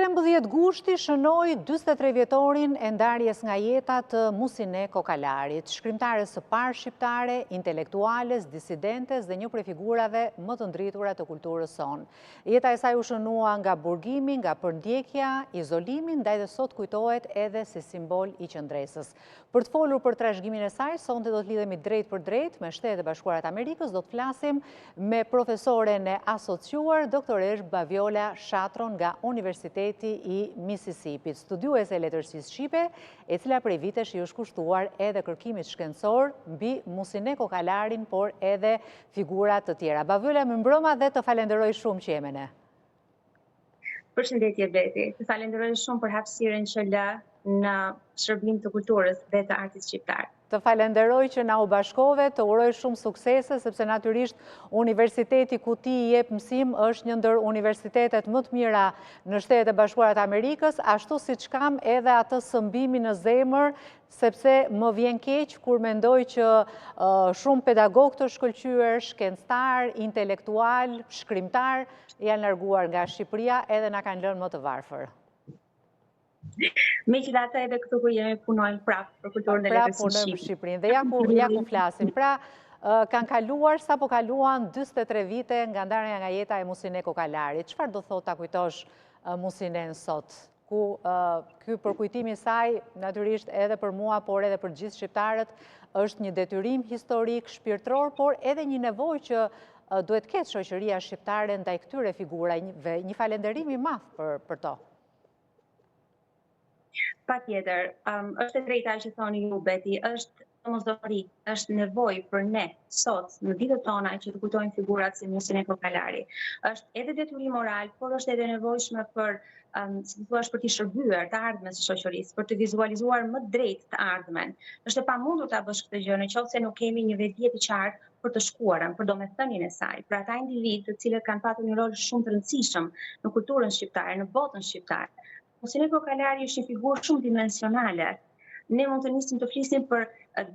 13 gushti shënoi 43 vjetorin e ndarjes nga jeta të Musine Kokalarit, shkrimtares së parë shqiptare, intelektuales, disidentes dhe një prej figurave më të ndritura të kulturës sonë. Jeta e saj u shënua nga burgimi, nga përndjekja, izolimi, ndaj dhe sot kujtohet edhe si simbol i qëndresës. Për të folur për trashëgimimin e saj, sonte do të lidhemi drejt për drejt me Shtetet e Bashkuara të Amerikës, do të flasim me profesoren e asociuar, doktoresh Baviola Shatron nga Universiteti i Mississippi, studiuese e letërsisë shqipe, e cila prej vitesh i është kushtuar edhe kërkimit shkencor mbi Musine Kokalarin, por edhe figura të tjera. Baviola, më mbrëma dhe të falenderoj shumë që jemi ne. Përshëndetje Beti, të falenderoj shumë për hapësirën që lë në shërbim të kulturës dhe të artit shqiptar. Të falenderoj që na u bashkove, të uroj shumë suksese, sepse natyrisht Universiteti ku ti i jep mësim është një ndër universitetet më të mira në Shtetet e Bashkuara të Amerikës, ashtu siç kam edhe atë sëmbimi në zemër, sepse më vjen keq kur mendoj që shumë pedagog të shkëlqyer, shkencëtar, intelektual, shkrimtar janë larguar nga Shqipëria edhe na kanë lënë më të varfër. Megjithatë edhe këtu ku jemi punojmë prapë për kulturën e letërsisë në Shqipërinë. Dhe ja ku flasim. Pra, kanë kaluar, sapo kaluan 43 vite nga ndarja nga jeta e Musine Kokalarit. Çfarë do thotë ta kujtosh Musinen sot? Ku ky përkujtimi i saj, natyrisht edhe për mua, por edhe për gjithë shqiptarët, është një detyrim historik, shpirtëror, por edhe një nevojë që duhet ketë shoqëria shqiptare ndaj këtyre figurave, një falënderim i madh për to. Patjetër, është e drejta që thoni ju Beti, është domosdoshmëri, është nevojë për ne sot në ditët tona që të kujtojmë figurat si Musine Kokalari. Është edhe detyrim moral, por është edhe nevojshme për si thua, për të shërbyer të ardhmen së shoqërisë, për të vizualizuar më drejt të ardhmen. Është e pamundur ta bësh këtë gjë nëse nuk kemi një vetdije të qartë për të shkuarën, për domethënien e saj, për ata individ të cilët kanë patur një rol shumë të rëndësishëm në kulturën shqiptare, në botën shqiptare. Musine Kokalari është një figurë shumë dimensionale. Ne mund të nisim të flisim për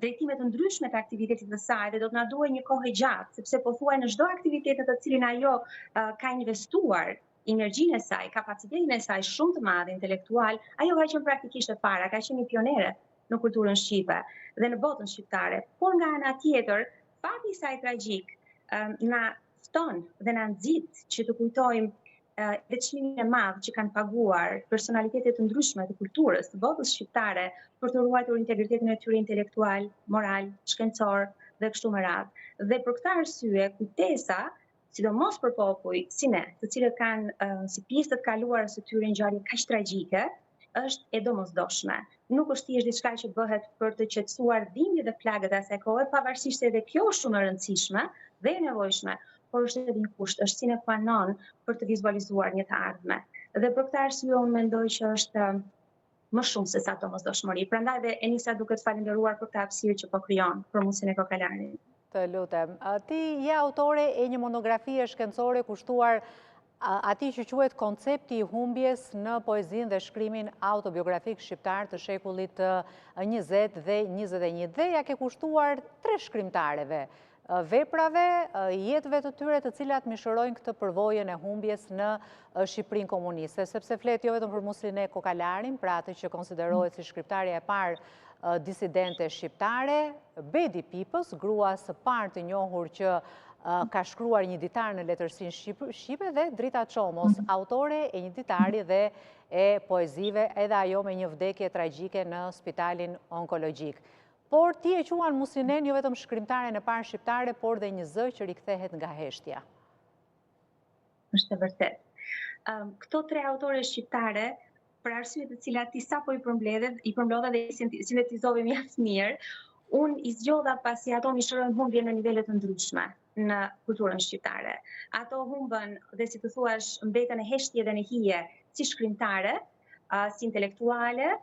drejtime të ndryshme të aktivitetit të saj dhe do të na duhet një kohë gjatë, sepse po thuaj në çdo aktivitet të cilin ajo ka investuar energjinë e saj, kapacitetin e saj shumë të madh intelektual, ajo ka qenë praktikisht e para, ka qenë një pionere në kulturën shqipe dhe në botën shqiptare. Por nga ana tjetër, fati i saj tragjik na fton dhe na nxit që të kujtojmë dhe çmimin e madh që kanë paguar personalitetet të ndryshme të kulturës të botës shqiptare për të ruajtur integritetin e tyre intelektual, moral, shkencor dhe kështu me radhë. Dhe për këtë arsye, kujtesa, sidomos për popull si ne, të cilët kanë si pjesë të kaluarës së tyre ngjarje kaq tragjike, është e domosdoshme. Nuk është thjesht diçka që bëhet për të qetësuar dhimbjet dhe plagët e asaj kohe, pavarësisht se edhe kjo është shumë e rëndësishme dhe e nevojshme, por është edhe një kusht, është sine qua non për të vizualizuar një të ardhme. Dhe për këtë arsye unë mendoj që është më shumë se sa domosdoshmëri. Prandaj dhe e nisa duke të falendëruar për këtë hapësirë që po krijon për Musine Kokalarin. Të lutem. Ti je autore e një monografie shkencore kushtuar atij që quhet Koncepti i humbjes në poezinë dhe shkrimin autobiografik shqiptar të shekullit 20 dhe 21. Dhe ja ke kushtuar 3 shkrimtareve, veprave, jetëve të tyre të cilat mishërojnë këtë përvojën e humbjes në Shqipërinë komuniste, sepse flet jo vetëm për Musine Kokalarin, pra atë që konsiderohet si shkrimtarja e parë disidente shqiptare, Bedi Pipës, grua së parë të njohur që ka shkruar një ditar në letërsinë shqipe, dhe Drita Çomos, autore e një ditari dhe e poezive, edhe ajo me një vdekje tragjike në spitalin onkologjik. Por ti e quan Musinen jo vetëm shkrimtaren e parë shqiptare, por dhe një zë që rikthehet nga heshtja. Është e vërtet. Këto 3 autore shqiptare, për arsye të cilat ti sapo i përmblodha dhe i sintetizove mjaft mirë, unë i zgjodha pasi ato mishërojnë humbje në nivele të ndryshme në kulturën shqiptare. Ato humbën dhe si të thuash mbeten e heshtje dhe në hije si shkrimtare, si intelektuale,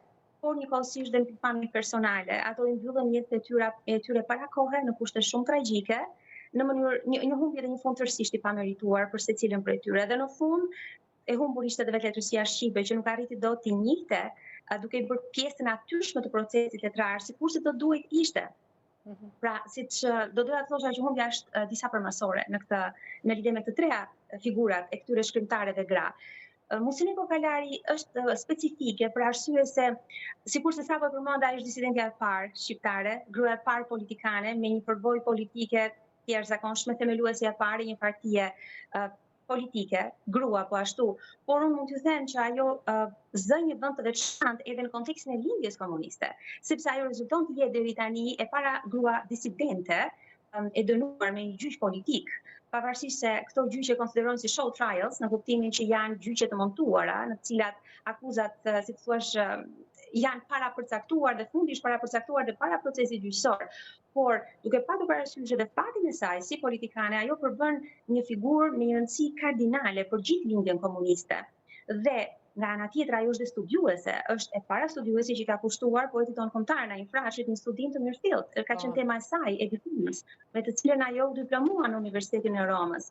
por njëkohësisht dhe në pikpamje personale. Ato i mbyllën jetën e tyre para kohe në kushte shumë tragjike, në mënyrë një humbje dhe një fund tërësisht i pamerituar për secilën prej tyre. Dhe në fund e humbur ishte edhe vetë letërsia shqipe që nuk arriti dot t'i njihte, duke i bërë pjesë të natyrshme të procesit letrar, sikurse do duhet ishte. Pra, siç do doja të thosha që humbja është disa përmasore në lidhje me të treja figurat e këtyre shkrimtarëve gra. Musine Kokalari është specifike për arsye se, sikur se sapo përmenda, ai është disidentja e parë shqiptare, gruaja e parë politikane me një përvojë politike të jashtëzakonshme, themeluesja e parë e një partie politike, grua po ashtu, por unë mund t'ju them që ajo zë një vend të veçantë edhe në kontekstin e lindjes komuniste, sepse ajo rezulton të jetë deri tani e para grua disidente e dënuar me një gjyq politik, pavarësisht se këto gjyqe konsiderohen si show trials, në kuptimin që janë gjyqe të montuara, në të cilat akuzat, si të thuash, janë para përcaktuar dhe fundisht para përcaktuar dhe para procesit gjyqësor. Por, duke patur parasysh edhe fatin e saj si politikane, ajo përbën një figurë me një rëndësi kardinale për gjithë lindjen komuniste. Dhe nga ana tjetër ajo është studiuese, është e para studiuesi që ka kushtuar poetit tonë kombëtar Naim Frashit një studim të mirëfillt. Ka qenë tema e saj e diplomis, me të cilën ajo u diplomua në Universitetin e Romës.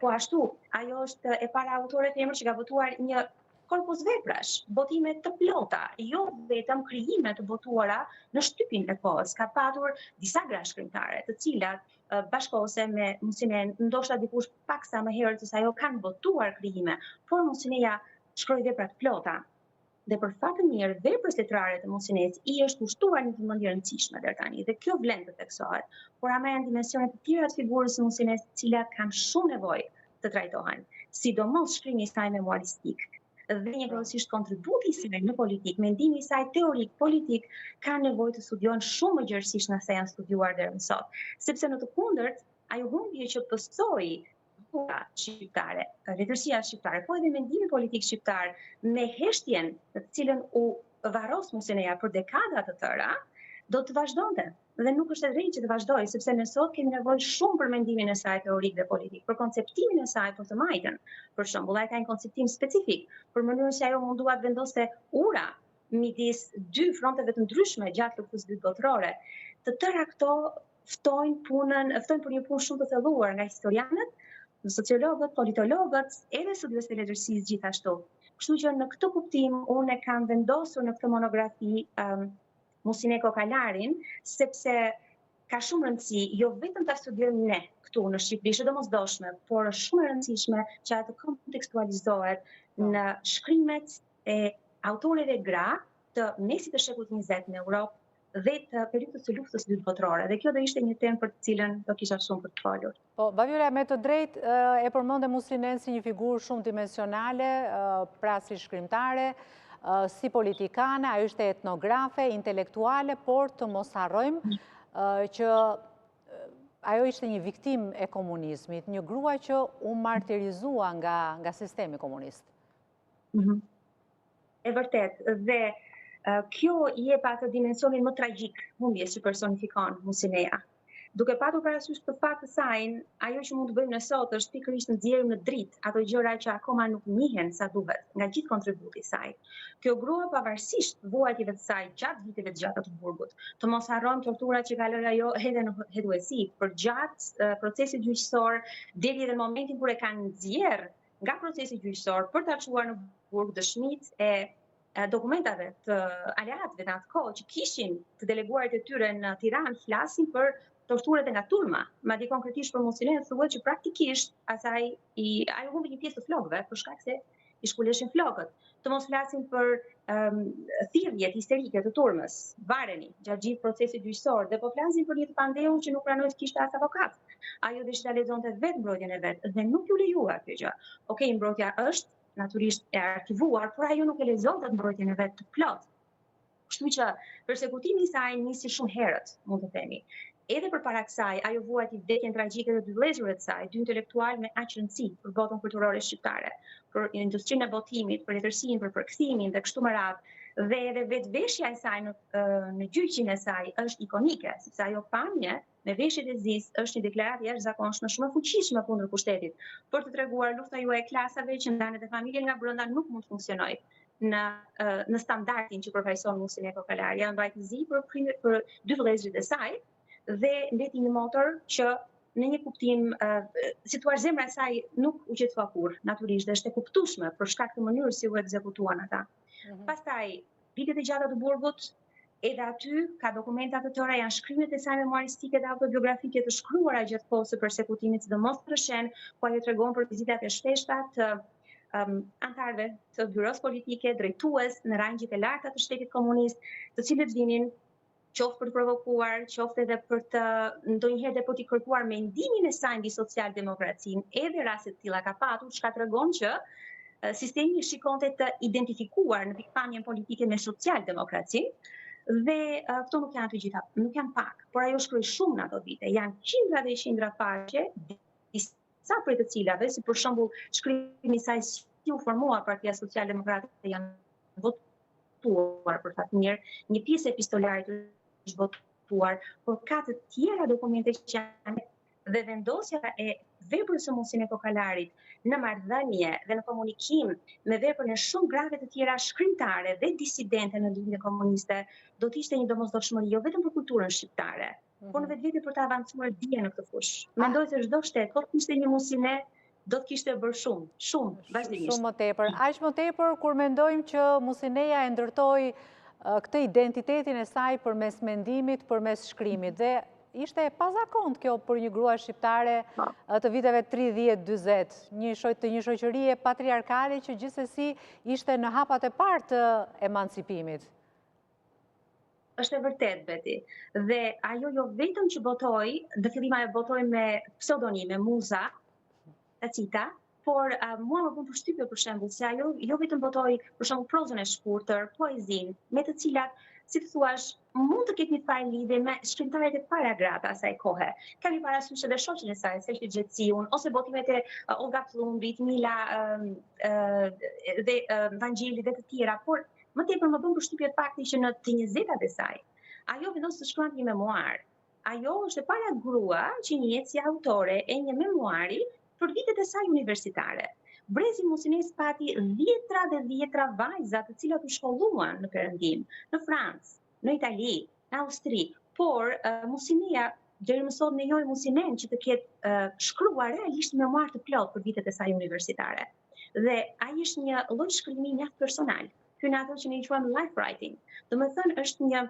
Po ashtu, ajo është e para autore femër që ka votuar një korpus veprash, botime të plota, jo vetëm krijime të botuara në shtypin e kohës. Ka patur disa gra shkrimtare, të cilat bashkohese me Musinen, ndoshta dikush paksa më herët se ajo kanë botuar krijime, por Musineja shkroi vepra të plota. Dhe për fat të mirë, veprës letrare të Musines i është kushtuar një vëmendje e rëndësishme deri tani, dhe kjo vlen të theksohet. Por ama janë dimensione të tjera të figurës së Musines, të cilat kanë shumë nevojë të trajtohen, sidomos shkrimi i saj memoristik dhe njëkohësisht kontributi i saj në politik, mendimi i saj teorik politik kanë nevojë të studiohen shumë më gjerësisht nga sa janë studiuar deri më sot, sepse në të kundërt ajo humbje që pësoi shqiptare, letërsia shqiptare, po edhe mendimi politik shqiptar me heshtjen të cilën u varros Musineja për dekada të tëra, do të vazhdonte. Dhe nuk është e drejtë që të vazhdojë, sepse ne sot kemi nevojë shumë për mendimin e saj teorik dhe politik, për konceptimin e saj për të majtën. Për shembull, ai ka një konceptim specifik për mënyrën se ajo mundua të vendoste ura midis dy fronteve të ndryshme gjatë luftës së dytë botërore. Të tëra këto ftojnë për një punë shumë të thelluar nga historianët, sociologët, politologët, edhe studiuesit e letërsisë gjithashtu. Kështu që në këtë kuptim unë e kam vendosur në këtë monografi Musine Kokalarin, sepse ka shumë rëndësi, jo vetëm ta studiojmë ne këtu në Shqipëri, është domosdoshme, por është shumë e rëndësishme që atë të kontekstualizohet në shkrimet e autoreve gra të mesit të shekullit 20 në Europë dhe të periudhës së luftës së dytë botërore. Dhe kjo do ishte një temë për të cilën do kisha shumë për të folur. Po, Bavjola, me të drejtë e përmendë Musinen si një figurë shumë dimensionale, pra si shkrimtare, si politikane, ajo ishte etnografe, intelektuale, por të mos harrojmë që ajo ishte një viktim e komunizmit, një grua që u martirizua nga sistemi komunist. E vërtet, dhe kjo i jep atë dimensionin më tragjik humbjes që personifikon Musineja. Duke patur parasysh të fatë të saj, ajo që mund të bëjmë ne sot është pikërisht nxjerrim në dritë ato gjëra që akoma nuk njihen sa duhet nga gjithë kontributi i saj. Kjo grua, pavarësisht vuajtjeve të saj gjatë viteve të gjata të burgut, të mos harrojmë torturat që ka lënë ajo edhe në hetuesi, për gjatë procesit gjyqësor, deri edhe në momentin kur e kanë nxjerr nga procesi gjyqësor për ta çuar në burg dëshmitë e dokumentave të aleatëve në atë kohë që kishin të deleguarit e tyre në Tiranë flasin për torturat nga turma, madje konkretisht për Musinen thuhet që praktikisht ajo humbi një pjesë të flokëve për shkak se i shkuleshin flokët. Të mos flasin për thirrjet histerike të turmës, vareni gjatë gjithë procesit gjyqësor, dhe po flasin për një të pandehur që nuk pranoi të kishte as avokat. Ajo deshte ta lexonte vetë mbrojtjen e vet dhe nuk ju lejua kjo gjë. Okej, mbrojtja është natyrisht e arkivuar, por ajo nuk e lexonte mbrojtjen e vet të plot. Kështu që persekutimi i saj nisi shumë herët, mund të themi. Edhe përpara kësaj, ajo vuajti vdekjen tragjike të dy vëllezërve të saj, dy intelektual me aq rëndësi për botën kulturore shqiptare, për industrinë e botimit, për letërsinë, për përkthimin dhe kështu me radhë. Dhe edhe vetveshja e saj në gjyqin e saj është ikonike, sepse ajo pamje me veshjet e Zis është një deklaratë jashtëzakonshme shumë e fuqishme kundër pushtetit, për të treguar lufta juaj e klasave që ndanet e familje nga brenda nuk mund të funksionojë në standardin që përfaqëson Musine Kokalari. Ajo mbajti zi për dy vëllezërit e saj, dhe mbeti një motor që në një kuptim, si thua, zemra e saj nuk u qetësua kurrë, natyrisht, dhe është e kuptueshme për shkak të mënyrës si u ekzekutuan ata. Pastaj, vitet e gjata të burgut, edhe aty ka dokumenta të tëra, janë shkrimet e saj memoristike dhe autobiografike të shkruara gjatë kohës së përsekutimit, sidomos në Rëshen, ku ajo tregon për vizitat e shpeshta të antarëve të byros politike, drejtues në rangjit e larta të shtetit komunist, të cilët vinin qoftë për të provokuar, qoftë edhe për të ndonjëherë dhe për të kërkuar mendimin e saj mbi social-demokracinë, edhe raste të tilla ka patur, çka tregon që sistemi shikonte të identifikuar në pikpamjen politike me social-demokracinë, dhe këto nuk janë të gjitha, nuk janë pak, por ajo shkroi shumë në ato vite, janë qindra dhe qindra faqe, disa prej të cilave, si për shembull shkrimi i saj si u formua Partia Social-Demokrate janë votuar për fat mirë, një pjesë epistolarit është votuar, por ka të tjera dokumente që janë dhe vendosja e veprës së Muhsin Kokalarit në marrëdhënie dhe në komunikim me veprën e shumë grave të tjera shkrimtare dhe disidente në Ligjen Komuniste do të ishte një domosdoshmëri jo vetëm për kulturën shqiptare, por në vetvete për të avancuar dije në këtë fushë. Mendoj se çdo shtet, po të kishte një Muhsine, do të kishte bërë shumë vazhdimisht. Shumë më tepër. Aq më tepër kur mendojmë që Muhsineja e ndërtoi këtë identitetin e saj përmes mendimit, përmes shkrimit dhe ishte pazakont kjo për një grua shqiptare të viteve 30-40, të një shoqërie patriarkale që gjithsesi ishte në hapat e parë të emancipimit. Është e vërtet, Beti. Dhe ajo jo vetëm që botoi, në fillim ajo botoi me pseudonime, Muza, Tacita, por mua më bën përshtypje për shembull se ajo jo vetëm botoi për shembull prozën e shkurtër, poezinë, me të cilat, si të thuash, mund të ketë një farë lidhje me shkrimtarët e para grata asaj kohe. Kemi parasysh edhe shoqen e saj, Selshi Xhetsiun, ose botimet e Olga Plumbit, Mila dhe Vangjeli dhe të tjera, por më tepër më bën përshtypje fakti që në të 20-tat e saj, ajo vendos të shkruante një memuar. Ajo është e para grua që njihet si autore e një memuari për vitet e saj universitare. Brezi Muhsines pati dhjetra dhe dhjetra vajza të cilat u shkolluan në Perëndim, në Francë, në Itali, në Austri, por Muhsineja deri më sot ne njohim Muhsinen që të ketë shkruar realisht memuar të plot për vitet e saj universitare. Dhe ai është një lloj shkrimi mjaft personal. Ky në ato që ne i quajmë life writing. Domethënë është një,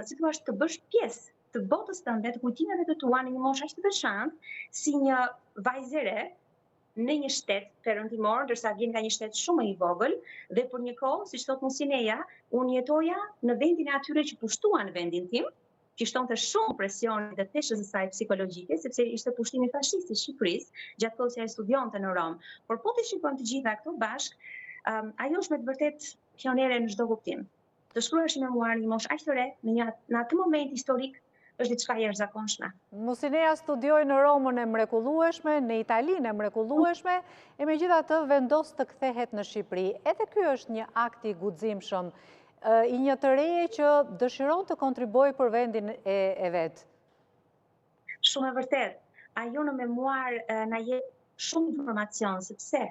si thua, të bësh pjesë të botës tënde, të kujtimeve të tua në një moshë aq të veçantë, si një vajzë re në një shtet perëndimor, ndërsa vjen nga një shtet shumë i vogël, dhe për një kohë, siç thot Muhsineja, unë jetoja në vendin e atyre që pushtuan vendin tim, që shtonte shumë presionit dhe teshës së saj psikologjike, sepse ishte pushtimi fashist i Shqipërisë, gjatë kohës që ai studionte në Rom. Por po të shikojmë të gjitha këto bashk, ajo është me të vërtet pionere në çdo kuptim. Të shkruash një memuar një moshë aq të re, në atë moment historik, është diçka jashtëzakonshme. Muhsineja studioi në Romën e mrekullueshme, në Italinë e mrekullueshme, e megjithatë vendos të kthehet në Shqipëri. Edhe ky është një akt i guximshëm, i një të reje që dëshiron të kontribuojë për vendin e vet. Shumë e vërtet. Ajo në memuar na jep shumë informacion sepse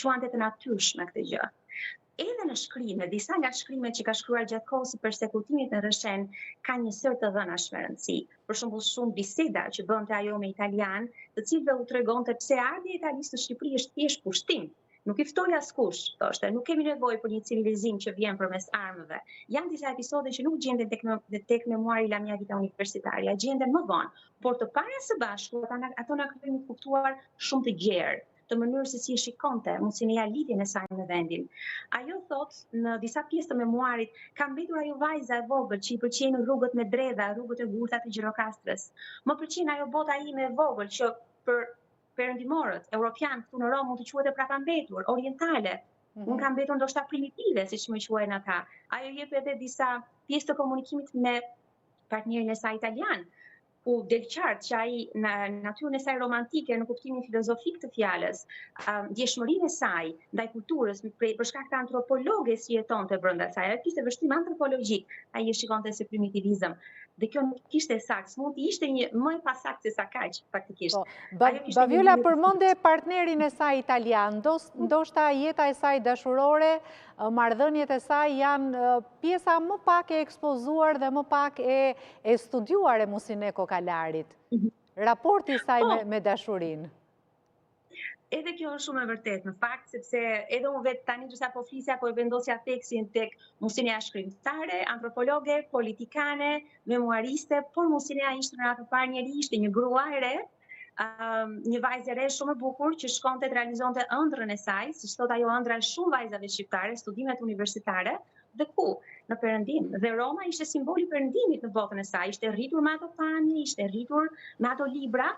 quante të natyrshme këtë gjë. Edhe në shkrime, disa nga shkrimet që ka shkruar gjatë kohës së përsekutimit në Rëshen ka një sër të dhënash me rëndësi. Për shembull shumë biseda që bënte ajo me italian, të cilëve u tregonte pse ardhja e Italisë në Shqipëri është thjesht pushtim. Nuk i ftoi askush, thoshte, nuk kemi nevojë për një civilizim që vjen përmes armëve. Janë disa episode që nuk gjenden tek memuari Lamia Vita Universitaria, gjenden më vonë, por të para së bashku ato na krijojnë të kuptuar shumë të gjerë të mënyrë se si e shikonte Muhsineja lidhjen e saj me vendin. Ajo thot në disa pjesë të memuarit, ka mbetur ajo vajza e vogël që i pëlqejnë rrugët me dredha, rrugët e ngurta të Gjirokastrës. Më pëlqen ajo bota ime e vogël që për perëndimorët europian këtu në Rom mund të quhet e prapambetur, orientale. Unë kam mbetur ndoshta primitive, siç më quajnë ata. Ajo jep edhe disa pjesë të komunikimit me partnerin e saj italian, ku del qartë që ai në natyrën e saj romantike, në kuptimin filozofik të fjalës, ndjeshmërinë e saj ndaj kulturës për shkak të antropologe si jetonte brenda saj, ai kishte vështrim antropologjik, ai e shikonte si primitivizëm. Dhe kjo nuk ishte saktë, mund të ishte një më e pasaktë se sa kaq, faktikisht. Baviola përmende partnerin e saj italian, ndoshta jeta e saj dashurore, marrëdhëniet e saj janë pjesa më pak e ekspozuar dhe më pak e studiuar e Muhsine Kokalarit. Raporti i saj me dashurinë. Edhe kjo është shumë e vërtetë në fakt, sepse edhe unë vetë tani ndërsa po flisja, po e vendosja teksin tek Muhsineja shkrimtare, antropologe, politikane, memuariste, por Muhsineja ishte në radhë parë njeri, ishte një grua e re, një vajzë e re shumë e bukur që shkonte të realizonte ëndrrën e saj, siç thot ajo, ëndra e shumë vajzave shqiptare, studimet universitare, dhe ku? Në Perëndim. Dhe Roma ishte simboli i Perëndimit në botën e saj, ishte rritur me ato pamje, ishte rritur me ato libra,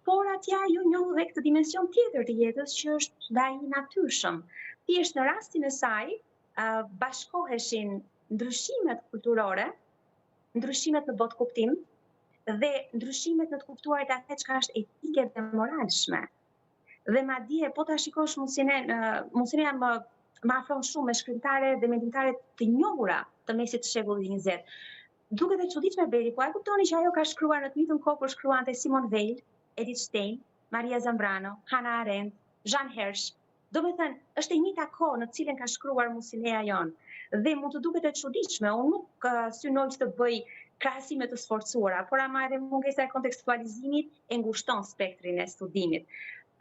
por atje ajo njohu dhe këtë dimension tjetër të jetës që është dhe ai i natyrshëm. Thjesht në rastin e saj bashkoheshin ndryshimet kulturore, ndryshimet në botë kuptim, dhe ndryshimet në të kuptuarit atë çka është etike dhe moralshme. Dhe madje po ta shikosh Musineja më afron shumë me shkrimtare dhe mendimtare të njohura të mesit të shekullit 20. Duket e çuditshme Beri, po e kuptoni që ajo ka shkruar në të njëjtën kohë kur shkruante Simone Weil, Edith Stein, Maria Zambrano, Hannah Arendt, Jean Hersh. Do me thënë, është e njëjta kohë në të cilën ka shkruar Musineja jonë. Dhe mund të duket e çuditshme, unë nuk synoj të bëj krahasime të sforcuara, por ama edhe mungesa e kontekstualizimit e ngushton spektrin e studimit.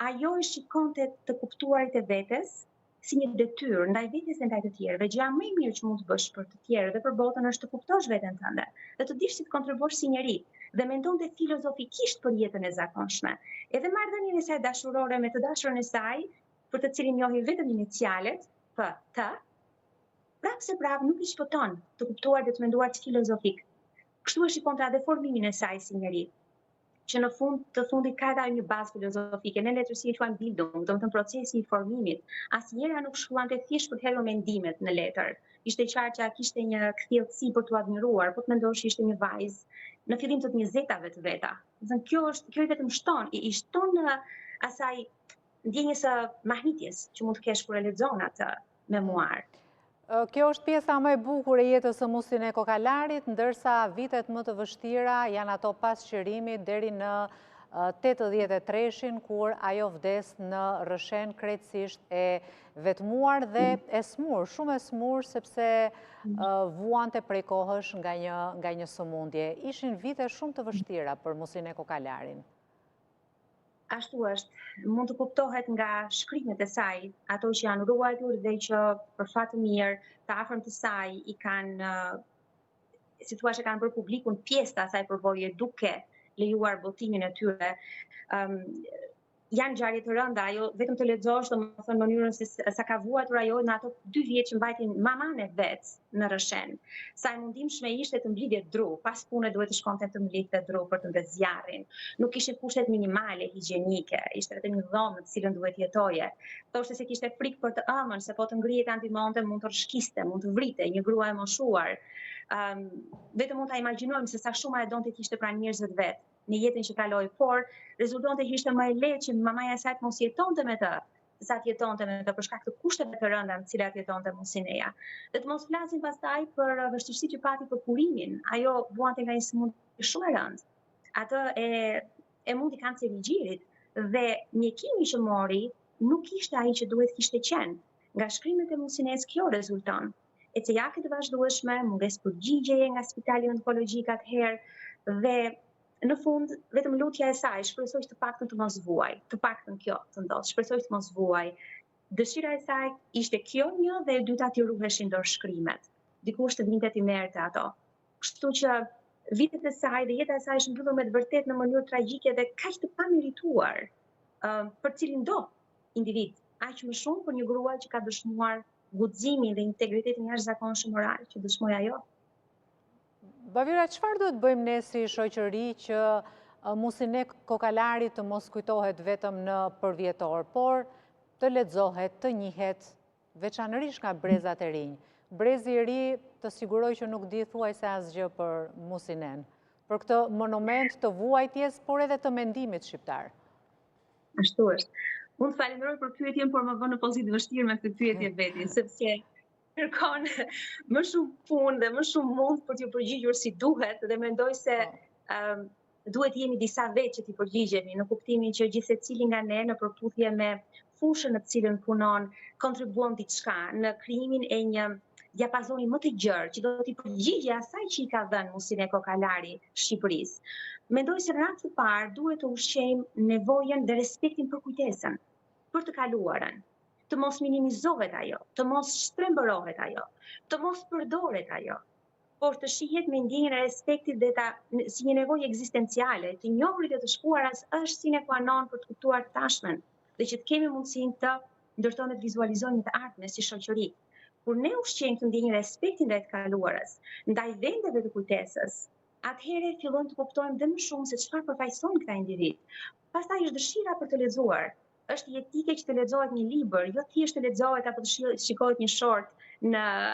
Ajo e shikonte të kuptuarit e vetes si një detyrë ndaj vetes dhe ndaj të tjerëve. Gjëja më e mirë që mund të bësh për të tjerë dhe për botën është të kuptosh veten tënde, dhe të dish si të kontribuosh si njeri, dhe mendonte filozofikisht për jetën e zakonshme. Edhe marrëdhënien e saj dashurore me të dashurën e saj, për të cilin njohi vetëm inicialet, PT, prapë se prapë nuk i shpëton të kuptuar dhe të menduar filozofik. Kështu e shikonte edhe formimin e saj si njeri, që në fund të fundit ka edhe një bazë filozofike. Ne letërsi e quajmë Bildung, do të thënë procesi i formimit. Asnjëra nuk shkruante thjesht për të hedhur mendimet në letër. Ishte qartë që kishte një kthjellësi për t'u admiruar, po të mendosh ishte një vajzë në fillim të 20-tave të veta. Do të thënë kjo i vetëm i shton asaj ndjenjes së mahnitjes që mund të kesh kur e lexon atë memuar. Kjo është pjesa më e bukur e jetës së Musine Kokalarit, ndërsa vitet më të vështira janë ato pas qërimit deri në 83-shin, kur ajo vdes në rrëshen krejtësisht e vetmuar dhe e smur, shumë e smur, sepse vuante prej kohësh nga një sëmundje. Ishin vite shumë të vështira për Musine Kokalarin. Ashtu është, mund të kuptohet nga shkrimet e saj, ato që janë ruajtur dhe që për fat të mirë të afërm të saj i kanë, si thua që kanë bërë publikun pjesë të asaj përvojë duke lejuar botimin e tyre. Janë ngjarje të rënda, ajo vetëm të lexosh, domethënë në mënyrën se sa ka vuajtur ajo në ato 2 vjet që mbajtin maman e vet në rrëshen. Sa e mundimshme ishte të mblidhej dru, pas pune duhet të shkonte të mblidhte dru për të mbledh zjarrin. Nuk kishin kushtet minimale higjienike, ishte vetëm një dhomë në të cilën duhet jetoje. Thoshte se kishte frikë për të ëmën, se po të ngrihet antimonte mund të rshkiste, mund të vrite, një grua e moshuar. Vetëm mund ta imagjinojmë se sa shumë e donte të ishte pranë njerëzve të vet në jetën që kaloi, por rezultonte që ishte më e lehtë që mamaja e saj mos jetonte me të, sa të jetonte me të për shkak të kushteve të rënda në të cilat jetonte Musineja. Dhe të mos flasim pastaj për vështirësitë që pati për kurimin. Ajo vuante nga një sëmundje shumë e rëndë. Atë e mundi kanceri i gjirit dhe mjekimi që mori nuk ishte ai që duhet kishte qenë. Nga shkrimet e Musinesë kjo rezulton. Ecejake të vazhdueshme, mungesë përgjigjeje nga spitali onkologjik atëherë dhe në fund, vetëm lutja e saj, shpresoj të paktën të mos vuaj, të paktën kjo të ndodhë, shpresoj të mos vuaj. Dëshira e saj ishte kjo një dhe e dyta t'i ruheshin dorë shkrimet. Dikush të vinte t'i merrte ato. Kështu që vitet e saj dhe jeta e saj është mbyllur me të vërtetë në mënyrë tragjike dhe kaq të pamerituar për cilin do individ, aq më shumë për një grua që ka dëshmuar guximin dhe integritetin jashtëzakonshëm moral që dëshmoi ajo. Bavyra, çfarë duhet bëjmë ne si shoqëri që Musine Kokalari të mos kujtohet vetëm në përvjetor, por të lexohet, të njihet, veçanërisht nga brezat e rinj. Brezi i ri të siguroj që nuk di thuajse asgjë për Musinen, për këtë monument të vuajtjes, por edhe të mendimit shqiptar. Ashtu është. Unë falenderoj për pyetjen, por më vën në pozitë vështirë me këtë pyetje veti, sepse kërkon më shumë punë dhe më shumë mund për t'ju përgjigjur si duhet, dhe mendoj se duhet jemi disa vetë që t'i përgjigjemi, në kuptimin që gjithsecili nga ne në përputhje me fushën në të cilën punon, kontribuon diçka në krijimin e një diapazoni më të gjerë që do t'i përgjigjë asaj që i ka dhënë Musine Kokalari Shqipërisë. Mendoj se në radhë të parë duhet të ushqejmë nevojën dhe respektin për kujtesën, për të kaluarën. Të mos minimizohet ajo, të mos shtrembërohet ajo, të mos përdoret ajo, por të shihet me ndjenjën e respektit dhe si një nevojë ekzistenciale. Të njohurit e të shkuaras është sine qua non për të kuptuar tashmen dhe që të kemi mundësinë të ndërtojmë të vizualizojmë të ardhmen si shoqëri. Kur ne ushqejmë të ndjenjë respektin ndaj të kaluarës, ndaj vendeve të kujtesës, atëherë fillojmë të kuptojmë dhe më shumë se çfarë përfaqësojnë këta individ. Pastaj është dëshira për të lexuar. Është jetike që të lexohet një libër, jo thjesht të lexohet apo të shikohet një short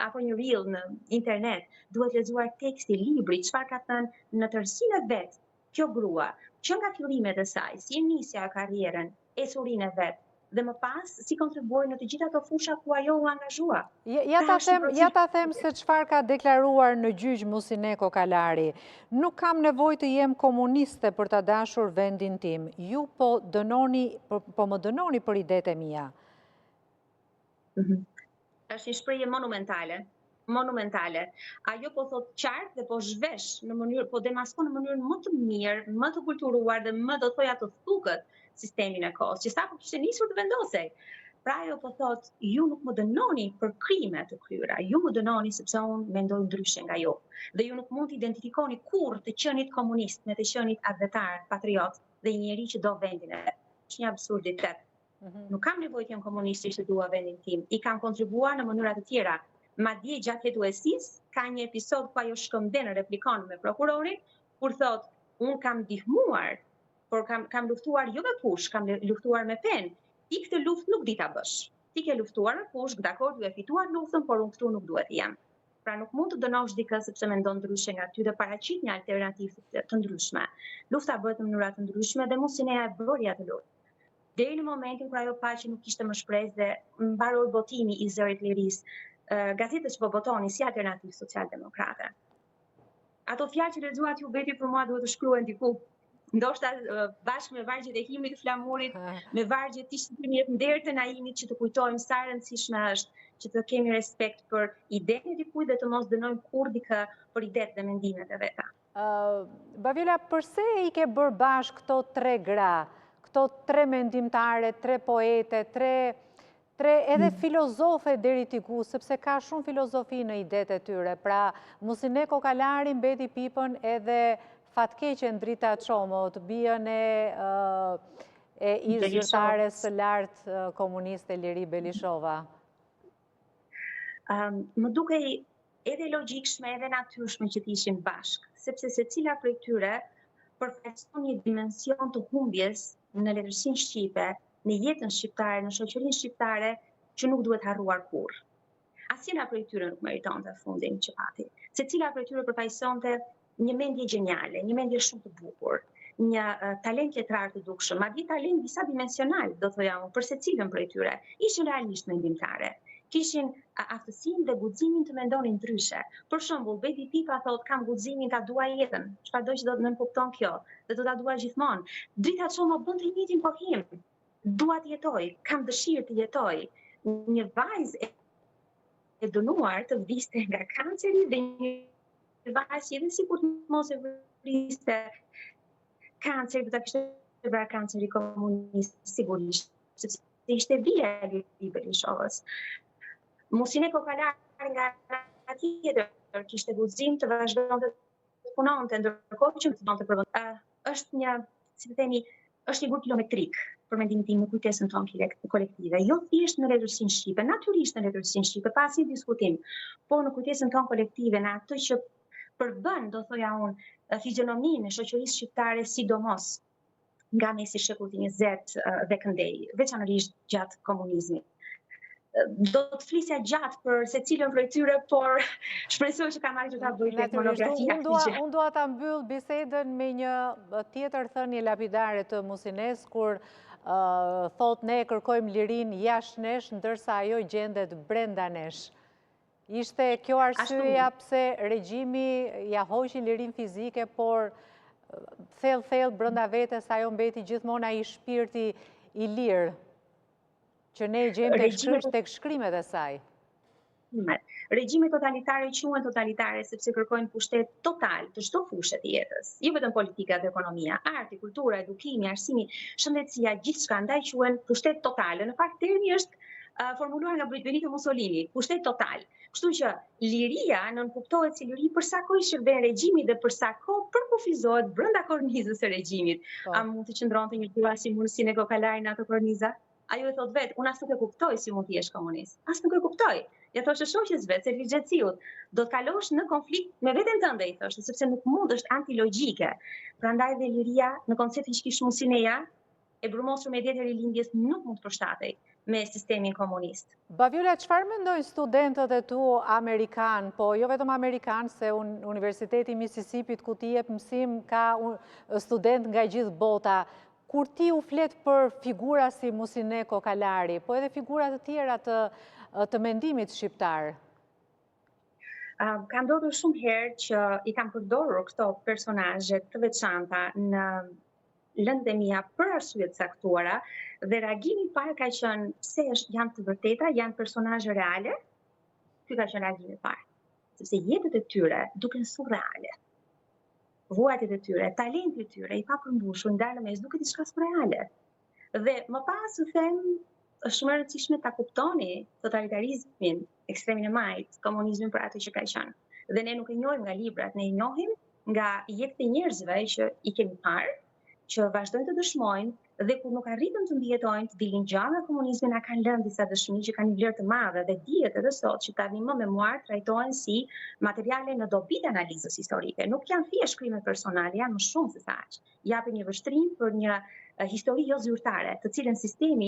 apo një reel në internet. Duhet lexuar teksti, libri, çfarë ka thënë në tërësinë e vet. Kjo grua, që nga fillimet e saj, si e nisja karrierën, ecurinë e vet, dhe më pas si kontribuoj në të gjitha ato fusha ku ajo u angazhua. Ja ta them se çfarë ka deklaruar në gjyq Musineko Kalari. Nuk kam nevojë të jem komuniste për ta dashur vendin tim. Ju po më dënoni për idetë e mia. Është një shprehje monumentale. Ajo po thot qartë dhe po zhvesh në mënyrë, po demaskon në mënyrën më të mirë, më të kulturuar dhe më do thoja të thukët sistemin e kohës, që sapo kishte nisur të vendosej. Pra ajo po thot, ju nuk më dënoni për krime të kryera, ju më dënoni sepse unë mendoj ndryshe nga ju. Dhe ju nuk mund të identifikoni kurrë të qenit komunist me të qenit advetar, patriot dhe një njeri që do vendin e vet. Është një absurditet. Nuk kam nevojë të jem komunist që dua vendin tim. I kam kontribuar në mënyra të tjera. Madje gjatë hetuesisë ka një episod ku ajo shkëmben replikon me prokurorin, kur thot, unë kam ndihmuar, por kam luftuar jo me kush, kam luftuar me pen. Ti këtë luftë nuk di ta bësh. Ti ke luftuar me kush, dakord, ju e fituar luftën, por unë këtu nuk duhet të jam. Pra nuk mund të dënosh dikë sepse mendon ndryshe nga ty dhe paraqit një alternativë të ndryshme. Lufta bëhet në mënyra të ndryshme dhe Musinea e bëri atë luftë. Deri në momentin kur ajo pa që nuk kishte më shpresë dhe mbaroi botimi i zërit liris, gazetës që po botoni si alternativë social-demokrate. Ato fjalë që lexuat ju beti për mua duhet të shkruhen diku. Ndoshta bashkë me vargjet e himnit të flamurit, me vargjet të shqipërimit nder të naimit që të kujtojmë sa e rëndësishme është që të kemi respekt për idenë e dikujt dhe të mos dënojmë kurrë dikë për idetë dhe mendimet e veta. Bavila, përse i ke bërë bashkë këto tre gra, këto tre mendimtare, tre poete, tre edhe filozofe deri tiku, sepse ka shumë filozofi në idetë e tyre. Pra, Musineko Kalari mbeti pipën edhe fatkeqen Drita Çomo, të bijën e ish zyrtares së lartë komuniste Liri Belishova. Më duke edhe logjikshme edhe natyrshme që të ishin bashkë, sepse secila prej tyre përfaqëson një dimension të humbjes në letërsinë shqipe, në jetën shqiptare, në shoqërinë shqiptare, që nuk duhet harruar kurrë. Asnjëra prej tyre nuk meritonte fundin që pati. Secila prej tyre përfaqësonte një mendje geniale, një mendje shumë të bukur, një talent letrar të dukshëm, madje talent disa dimensional, do thoja unë, për secilën prej tyre. Ishin realisht mendimtare. Kishin aftësinë dhe guximin të mendonin ndryshe. Për shembull, Beti Pipa thot, kam guximin ta dua jetën, çfarëdo që do të nënkupton kjo, dhe do ta dua gjithmonë. Drita Çomo bënte një njëjtin pohim. Dua të jetoj, kam dëshirë të jetoj. Një vajzë e dënuar të viste nga kanceri dhe një vajzë edhe sikur të mos e vriste kanceri, do ta kishte vrarë kanceri komunist sigurisht, sepse ishte bia e Liri Belishovës. Musineko Kalari nga ana tjetër kishte guxim të vazhdonte të punonte, ndërkohë që punonte për vend. Është një, si të themi, është një grup kilometrik për mendimin tim në kujtesën tonë kolektive. Jo thjesht në letërsinë shqipe, natyrisht në letërsinë shqipe, pa asnjë diskutim, por në kujtesën tonë kolektive, në atë që përbën, do thoja unë, fizionominë e shoqërisë shqiptare, sidomos nga mesi shekullit 20 dhe këndej, veçanërisht gjatë komunizmit. Do të flisja gjatë për secilën prej tyre, por shpresoj që kam arritur ta bëj tek monografia. Unë dua ta mbyll bisedën me një tjetër thënie lapidare të Musines, kur thot ne kërkojmë lirinë jashtë nesh, ndërsa ajo gjendet brenda nesh. Ishte kjo arsyeja pse regjimi ja hoqi lirinë fizike, por thellë brenda vetes ajo mbeti gjithmonë ai shpirti i lirë që ne i gjejmë tek shkrimet e saj. Regjimet totalitare quhen totalitare sepse kërkojnë pushtet total të çdo fushe të jetës, jo vetëm politika dhe ekonomia, arti, kultura, edukimi, arsimi, shëndetësia, gjithçka, ndaj quhen pushtet totale. Në fakt termi është formuluar nga Benito Mussolini, pushtet total. Kështu që liria nënkuptohet si liri për sa kohë shërben regjimi dhe për sa kohë përkufizohet brenda kornizës së regjimit. A mund të qëndronte një grua si Mursinë Kokallari në ato korniza? Ajo e thot vetë, unë as nuk e kuptoj si mund të jesh komunist. As nuk e kuptoj. Ja thoshte shoqes vetë, Servixhetsiut, do të kalosh në konflikt me veten tënde, i thoshte, sepse nuk mund, është antilogjike. Prandaj dhe liria në konceptin që kishte Musineja, e brumosur me dietën e rilindjes nuk mund të përshtatej me sistemin komunist. Baviola, çfarë mendojnë studentët e tu amerikan, po jo vetëm amerikan, se Universiteti Mississippi ku ti jep mësim ka student nga gjithë bota. Kur ti u flet për figura si Musine Kokallari, po edhe figura të tjera të mendimit shqiptar? Ka ndodhur shumë herë që i kam përdorur këto personazhe të veçanta në lëndë e mia për arsye të caktuara dhe reagimi i parë ka qenë pse janë të vërteta, janë personazhe reale. Ky ka qenë reagimi i parë. Sepse jetët e tyre duken surreale. Vuajtjet e tyre, talenti i tyre i papërmbushur ndarë në mes duket diçka surreale. Dhe më pas u them, është shumë e rëndësishme ta kuptoni totalitarizmin, ekstremin e majt, komunizmin për atë që ka qenë. Dhe ne nuk e njohim nga librat, ne e njohim nga jetët e njerëzve që i kemi parë, që vazhdojnë të dëshmojnë dhe kur nuk arritën të ndjetojnë të dilin gjallë nga komunizmi na kanë lënë disa dëshmi që kanë një vlerë të madhe dhe dihet edhe sot që tani më memuar trajtohen si materiale në dobi të analizës historike. Nuk janë thjesht krime personale, janë më shumë se aq. Japin një vështrim për një histori jo zyrtare, të cilën sistemi